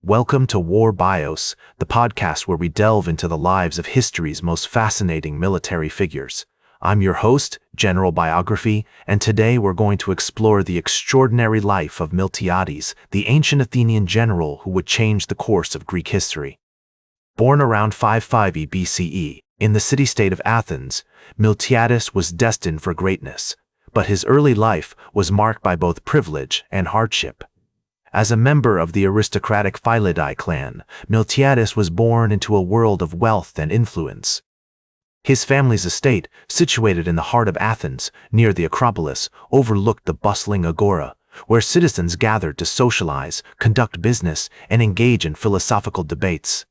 Welcome to War Bios, the podcast where we delve into the lives of history's most fascinating military figures. I'm your host, General Biography, and today we're going to explore the extraordinary life of Miltiades, the ancient Athenian general who would change the course of Greek history. Born around 550 BCE, in the city-state of Athens, Miltiades was destined for greatness, but his early life was marked by both privilege and hardship. As a member of the aristocratic Phyllidae clan, Miltiades was born into a world of wealth and influence. His family's estate, situated in the heart of Athens, near the Acropolis, overlooked the bustling agora, where citizens gathered to socialize, conduct business, and engage in philosophical debates.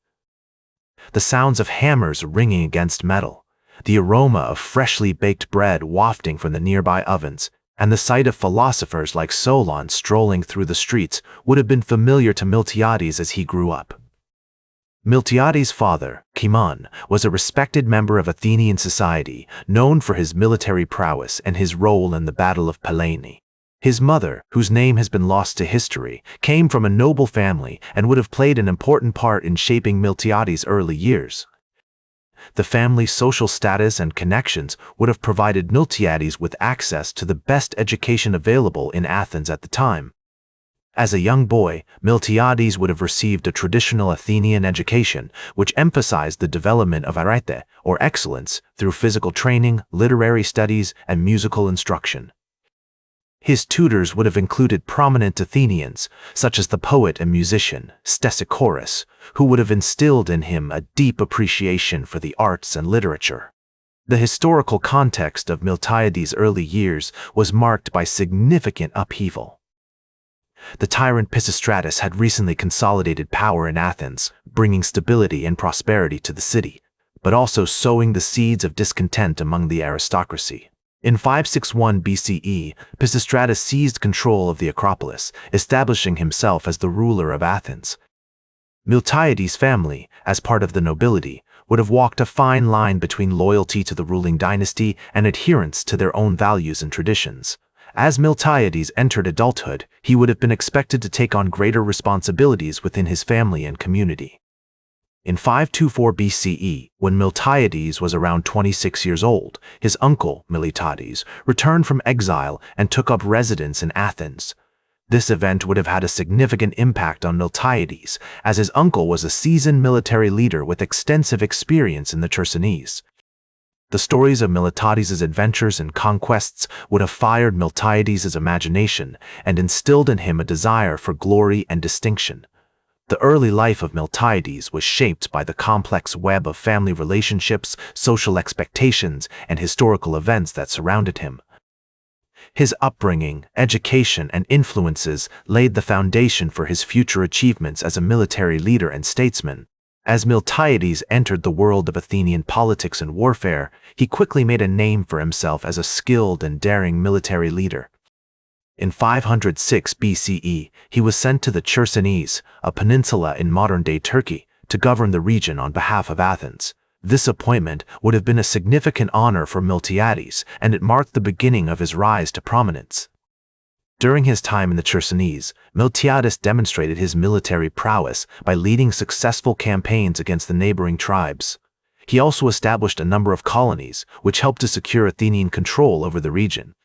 The sounds of hammers ringing against metal, the aroma of freshly baked bread wafting from the nearby ovens, and the sight of philosophers like Solon strolling through the streets would have been familiar to Miltiades as he grew up. Miltiades' father, Cimon, was a respected member of Athenian society, known for his military prowess and his role in the Battle of Pellene. His mother, whose name has been lost to history, came from a noble family and would have played an important part in shaping Miltiades' early years. The family's social status and connections would have provided Miltiades with access to the best education available in Athens at the time. As a young boy, Miltiades would have received a traditional Athenian education, which emphasized the development of arete, or excellence, through physical training, literary studies, and musical instruction. His tutors would have included prominent Athenians, such as the poet and musician Stesichorus, who would have instilled in him a deep appreciation for the arts and literature. The historical context of Miltiades' early years was marked by significant upheaval. The tyrant Pisistratus had recently consolidated power in Athens, bringing stability and prosperity to the city, but also sowing the seeds of discontent among the aristocracy. In 561 BCE, Pisistratus seized control of the Acropolis, establishing himself as the ruler of Athens. Miltiades' family, as part of the nobility, would have walked a fine line between loyalty to the ruling dynasty and adherence to their own values and traditions. As Miltiades entered adulthood, he would have been expected to take on greater responsibilities within his family and community. In 524 BCE, when Miltiades was around 26 years old, his uncle, Miltiades, returned from exile and took up residence in Athens. This event would have had a significant impact on Miltiades, as his uncle was a seasoned military leader with extensive experience in the Chersonese. The stories of Miltiades' adventures and conquests would have fired Miltiades' imagination and instilled in him a desire for glory and distinction. The early life of Miltiades was shaped by the complex web of family relationships, social expectations, and historical events that surrounded him. His upbringing, education, and influences laid the foundation for his future achievements as a military leader and statesman. As Miltiades entered the world of Athenian politics and warfare, he quickly made a name for himself as a skilled and daring military leader. In 506 BCE, he was sent to the Chersonese, a peninsula in modern-day Turkey, to govern the region on behalf of Athens. This appointment would have been a significant honor for Miltiades, and it marked the beginning of his rise to prominence. During his time in the Chersonese, Miltiades demonstrated his military prowess by leading successful campaigns against the neighboring tribes. He also established a number of colonies, which helped to secure Athenian control over the region.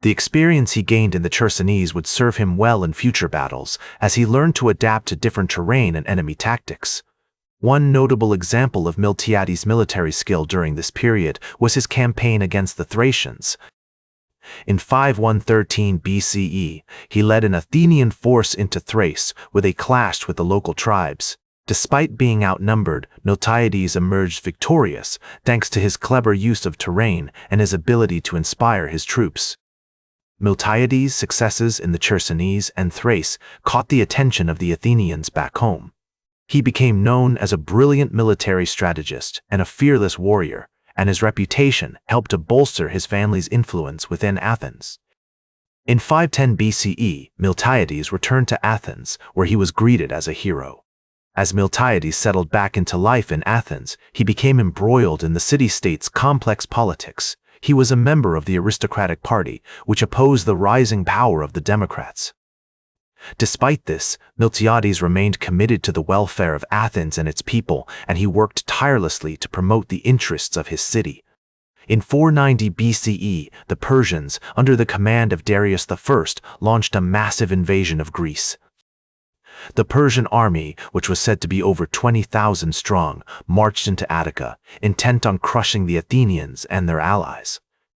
The experience he gained in the Chersonese would serve him well in future battles, as he learned to adapt to different terrain and enemy tactics. One notable example of Miltiades' military skill during this period was his campaign against the Thracians. In 5113 BCE, he led an Athenian force into Thrace, where they clashed with the local tribes. Despite being outnumbered, Miltiades emerged victorious, thanks to his clever use of terrain and his ability to inspire his troops. Miltiades' successes in the Chersonese and Thrace caught the attention of the Athenians back home. He became known as a brilliant military strategist and a fearless warrior, and his reputation helped to bolster his family's influence within Athens. In 510 BCE, Miltiades returned to Athens, where he was greeted as a hero. As Miltiades settled back into life in Athens, he became embroiled in the city-state's complex politics. He was a member of the aristocratic party, which opposed the rising power of the Democrats. Despite this, Miltiades remained committed to the welfare of Athens and its people, and he worked tirelessly to promote the interests of his city. In 490 BCE, the Persians, under the command of Darius I, launched a massive invasion of Greece. The Persian army, which was said to be over 20,000 strong, marched into Attica, intent on crushing the Athenians and their allies.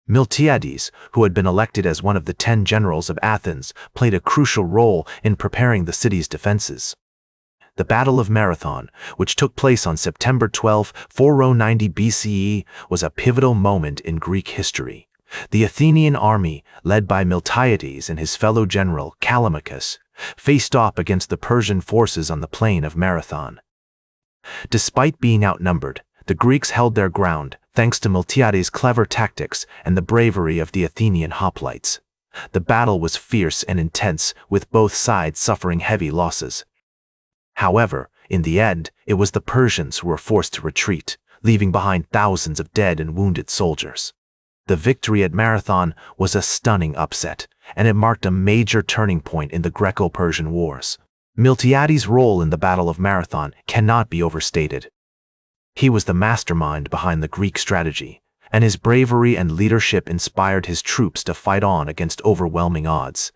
Miltiades, who had been elected as one of the 10 generals of Athens, played a crucial role in preparing the city's defenses. The Battle of Marathon, which took place on September 12, 490 BCE, was a pivotal moment in Greek history. The Athenian army, led by Miltiades and his fellow general Callimachus, faced off against the Persian forces on the plain of Marathon. Despite being outnumbered, the Greeks held their ground thanks to Miltiades' clever tactics and the bravery of the Athenian hoplites. The battle was fierce and intense, with both sides suffering heavy losses. However, in the end, it was the Persians who were forced to retreat, leaving behind thousands of dead and wounded soldiers. The victory at Marathon was a stunning upset, and it marked a major turning point in the Greco-Persian Wars. Miltiades' role in the Battle of Marathon cannot be overstated. He was the mastermind behind the Greek strategy, and his bravery and leadership inspired his troops to fight on against overwhelming odds.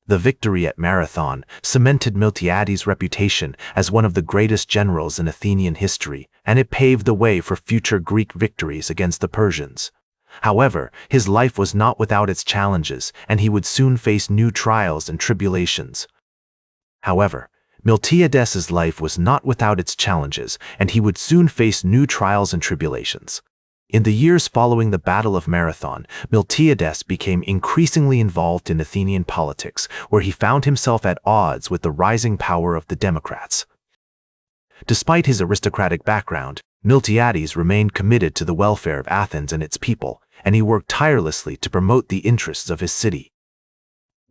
The victory at Marathon cemented Miltiades' reputation as one of the greatest generals in Athenian history, and it paved the way for future Greek victories against the Persians. However, his life was not without its challenges, and he would soon face new trials and tribulations. Miltiades' life was not without its challenges, and he would soon face new trials and tribulations. In the years following the Battle of Marathon, Miltiades became increasingly involved in Athenian politics, where he found himself at odds with the rising power of the Democrats. Despite his aristocratic background, Miltiades remained committed to the welfare of Athens and its people, and he worked tirelessly to promote the interests of his city.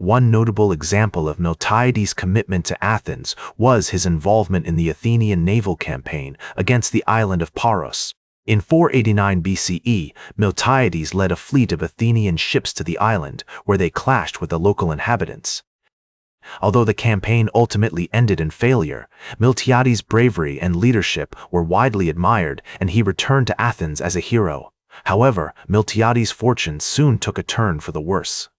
One notable example of Miltiades' commitment to Athens was his involvement in the Athenian naval campaign against the island of Paros. In 489 BCE, Miltiades led a fleet of Athenian ships to the island, where they clashed with the local inhabitants. Although the campaign ultimately ended in failure, Miltiades' bravery and leadership were widely admired, and he returned to Athens as a hero. However, Miltiades' fortunes soon took a turn for the worse.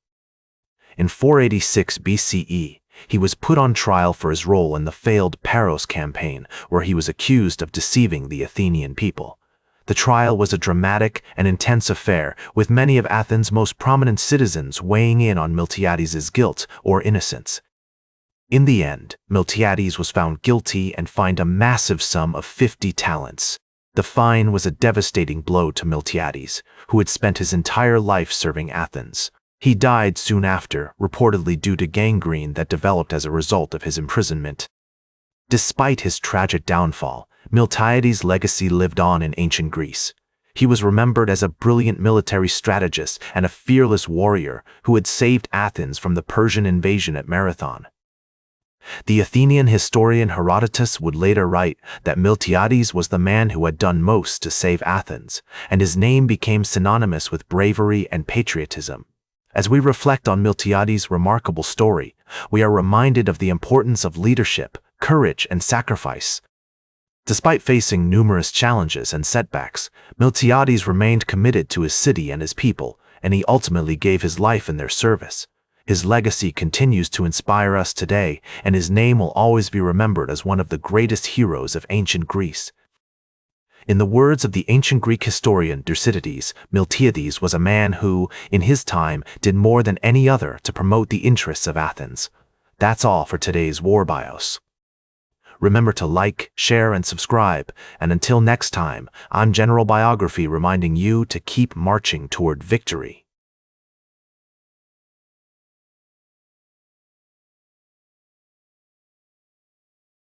In 486 BCE, he was put on trial for his role in the failed Paros campaign, where he was accused of deceiving the Athenian people. The trial was a dramatic and intense affair, with many of Athens' most prominent citizens weighing in on Miltiades' guilt or innocence. In the end, Miltiades was found guilty and fined a massive sum of 50 talents. The fine was a devastating blow to Miltiades, who had spent his entire life serving Athens. He died soon after, reportedly due to gangrene that developed as a result of his imprisonment. Despite his tragic downfall, Miltiades' legacy lived on in ancient Greece. He was remembered as a brilliant military strategist and a fearless warrior who had saved Athens from the Persian invasion at Marathon. The Athenian historian Herodotus would later write that Miltiades was the man who had done most to save Athens, and his name became synonymous with bravery and patriotism. As we reflect on Miltiades' remarkable story, we are reminded of the importance of leadership, courage, and sacrifice. Despite facing numerous challenges and setbacks, Miltiades remained committed to his city and his people, and he ultimately gave his life in their service. His legacy continues to inspire us today, and his name will always be remembered as one of the greatest heroes of ancient Greece. In the words of the ancient Greek historian Thucydides, Miltiades was a man who, in his time, did more than any other to promote the interests of Athens. That's all for today's War Bios. Remember to like, share, and subscribe, and until next time, I'm General Biography reminding you to keep marching toward victory.